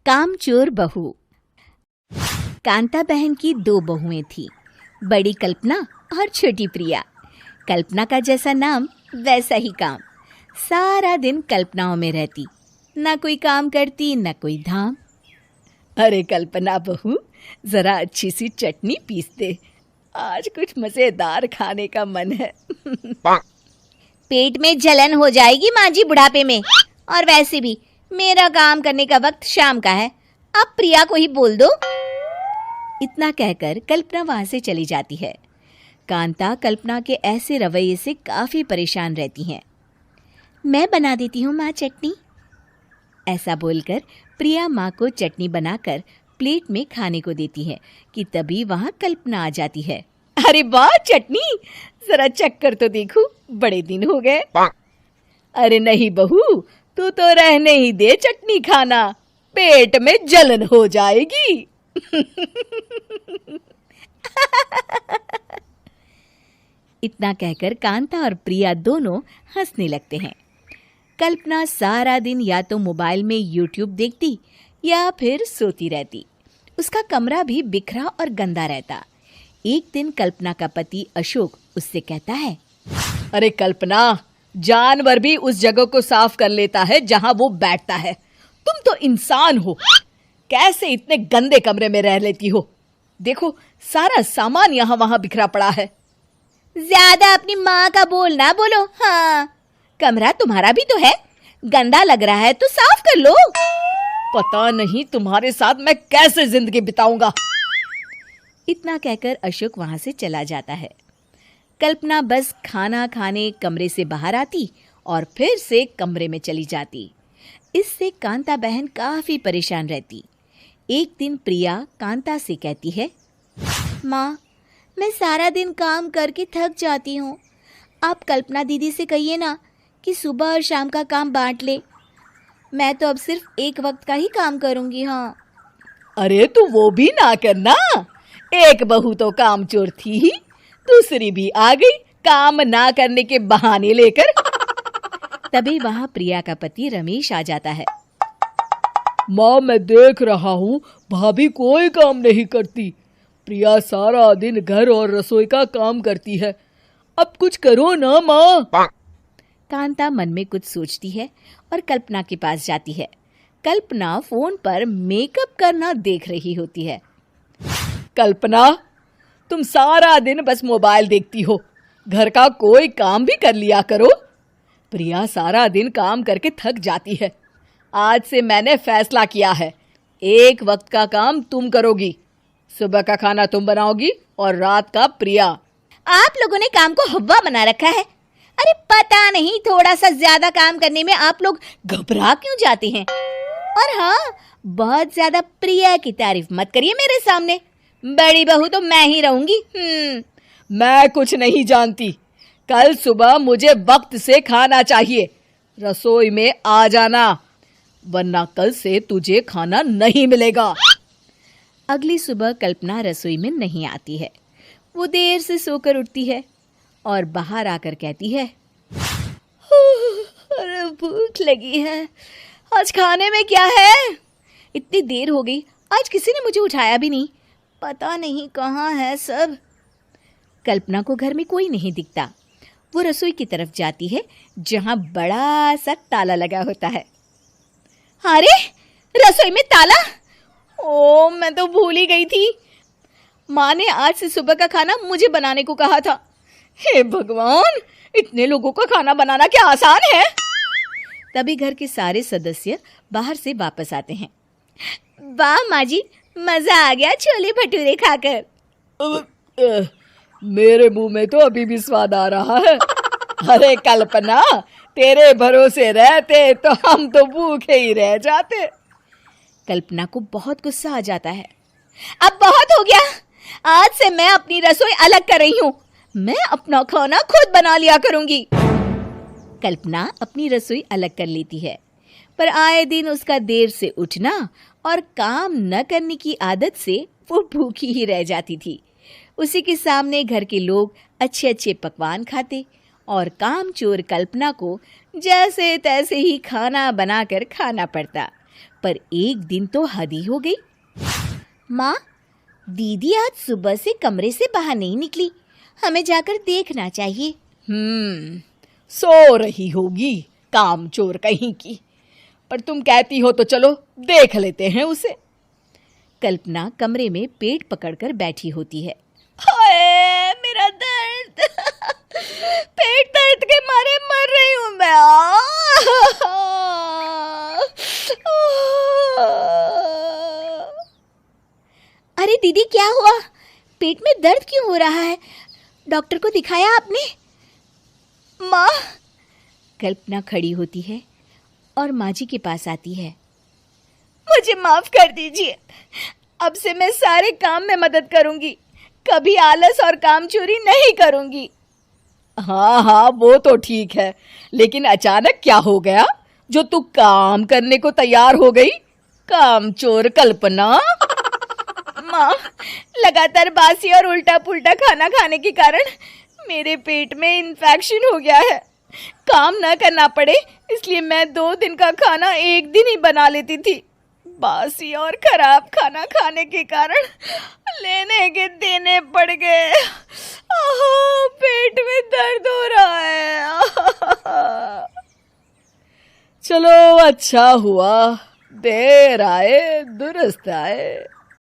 कामचोर बहू। कांता बहन की 2 बहुएं थीं, बड़ी कल्पना और छोटी प्रिया। कल्पना का जैसा नाम वैसा ही काम। सारा दिन कल्पनाओं में रहती, ना कोई काम करती ना कोई धाम। अरे कल्पना बहू, जरा अच्छी सी चटनी पीस दे, आज कुछ मजेदार खाने का मन है। पेट में जलन हो जाएगी माँ जी बुढ़ापे में, और वैसे भी मेरा काम करने का वक्त शाम का है, अब प्रिया को ही बोल दो। इतना कहकर कल्पना वहां से चली जाती है। कांता कल्पना के ऐसे रवैये से काफी परेशान रहती हैं। मैं बना देती हूँ माँ चटनी, ऐसा बोलकर प्रिया माँ को चटनी बनाकर प्लेट में खाने को देती है कि तभी वहां कल्पना आ जाती है। अरे वाह चटनी, जरा चक्कर तो देखूं, बड़े दिन हो गए। अरे नहीं बहू, तू तो रहने ही दे चटनी खाना, पेट में जलन हो जाएगी। इतना कहकर कांता और प्रिया दोनों हंसने लगते हैं। कल्पना सारा दिन या तो मोबाइल में यूट्यूब देखती या फिर सोती रहती। उसका कमरा भी बिखरा और गंदा रहता। एक दिन कल्पना का पति अशोक उससे कहता है, अरे कल्पना, जानवर भी उस जगह को साफ कर लेता है जहां वो बैठता है, तुम तो इंसान हो, कैसे इतने गंदे कमरे में रह लेती हो? देखो सारा सामान यहाँ वहां बिखरा पड़ा है। ज्यादा अपनी माँ का बोल ना बोलो। हाँ, कमरा तुम्हारा भी तो है, गंदा लग रहा है तो साफ कर लो। पता नहीं तुम्हारे साथ मैं कैसे जिंदगी बिताऊंगा। इतना कहकर अशोक वहां से चला जाता है। कल्पना बस खाना खाने कमरे से बाहर आती और फिर से कमरे में चली जाती। इससे कांता बहन काफी परेशान रहती। एक दिन प्रिया कांता से कहती है, माँ, मैं सारा दिन काम करके थक जाती हूँ, आप कल्पना दीदी से कहिए ना कि सुबह और शाम का काम बांट ले। मैं तो अब सिर्फ एक वक्त का ही काम करूँगी। हाँ। अरे तू वो भी ना करना, एक बहू तो कामचोर थी ही, दूसरी भी आ गई काम ना करने के बहाने लेकर। तभी वहां प्रिया का पति रमेश आ जाता है। माँ, मैं देख रहा हूँ भाभी कोई काम नहीं करती, प्रिया सारा दिन घर और रसोई का काम करती है, अब कुछ करो ना माँ। कांता मन में कुछ सोचती है और कल्पना के पास जाती है। कल्पना फोन पर मेकअप करना देख रही होती है। कल्पना, तुम सारा दिन बस मोबाइल देखती हो, घर का कोई काम भी कर लिया करो। प्रिया सारा दिन काम करके थक जाती है, आज से मैंने फैसला किया है, एक वक्त का काम तुम करोगी, सुबह का खाना तुम बनाओगी और रात का प्रिया। आप लोगों ने काम को हवा बना रखा है। अरे पता नहीं थोड़ा सा ज्यादा काम करने में आप लोग घबरा क्यों जाते हैं। और हाँ, बहुत ज्यादा प्रिया की तारीफ मत करिए मेरे सामने, बड़ी बहू तो मैं ही रहूंगी। मैं कुछ नहीं जानती, कल सुबह मुझे वक्त से खाना चाहिए, रसोई में आ जाना, वरना कल से तुझे खाना नहीं मिलेगा। अगली सुबह कल्पना रसोई में नहीं आती है। वो देर से सोकर उठती है और बाहर आकर कहती है, अरे भूख लगी है, आज खाने में क्या है? इतनी देर हो गई, आज किसी ने मुझे उठाया भी नहीं, पता नहीं कहाँ है सब। कल्पना को घर में कोई नहीं दिखता। वो रसोई की तरफ जाती है जहां बड़ा सा ताला लगा होता है। अरे रसोई में ताला? ओ, मैं तो भूल ही गई थी, माँ ने आज से सुबह का खाना मुझे बनाने को कहा था। हे भगवान, इतने लोगों का खाना बनाना क्या आसान है? तभी घर के सारे सदस्य बाहर से वापस आते हैं। वाह माँ जी, मजा आ गया छोले भटूरे खाकर। मेरे मुंह में तो अभी भी स्वाद आ रहा है। अरे कल्पना, तेरे भरोसे रहते तो हम तो भूखे ही रह जाते। कल्पना को बहुत गुस्सा आ जाता है। अब बहुत हो गया, आज से मैं अपनी रसोई अलग कर रही हूँ, मैं अपना खाना खुद बना लिया करूंगी। कल्पना अपनी रसोई अलग कर लेती है, पर आए दिन उसका देर से उठना और काम न करने की आदत से वो भूखी ही रह जाती थी। उसी के सामने घर के लोग अच्छे अच्छे पकवान खाते और कामचोर कल्पना को जैसे तैसे ही खाना बनाकर खाना पड़ता। पर एक दिन तो हद ही हो गई। माँ, दीदी आज सुबह से कमरे से बाहर नहीं निकली, हमें जाकर देखना चाहिए। सो रही होगी कामचोर कहीं की, पर तुम कहती हो तो चलो देख लेते हैं उसे। कल्पना कमरे में पेट पकड़कर बैठी होती है। हाय मेरा दर्द, पेट दर्द के मारे मर रही हूं मैं। अरे दीदी, क्या हुआ? पेट में दर्द क्यों हो रहा है? डॉक्टर को दिखाया आपने? माँ, कल्पना खड़ी होती है और माँ जी के पास आती है। मुझे माफ कर दीजिए, अब से मैं सारे काम में मदद करूंगी, कभी आलस और काम चोरी नहीं करूंगी। हाँ, वो तो ठीक है, लेकिन अचानक क्या हो गया जो तू काम करने को तैयार हो गई? कामचोर कल्पना। माँ, लगातार बासी और उल्टा पुल्टा खाना खाने के कारण मेरे पेट में इन्फेक्शन हो गया है। काम न करना पड़े इसलिए मैं 2 दिन का खाना एक दिन ही बना लेती थी। बासी और खराब खाना खाने के कारण लेने के देने पड़ गए। पेट में दर्द हो रहा है। चलो अच्छा हुआ, देर आए दुरुस्त आए।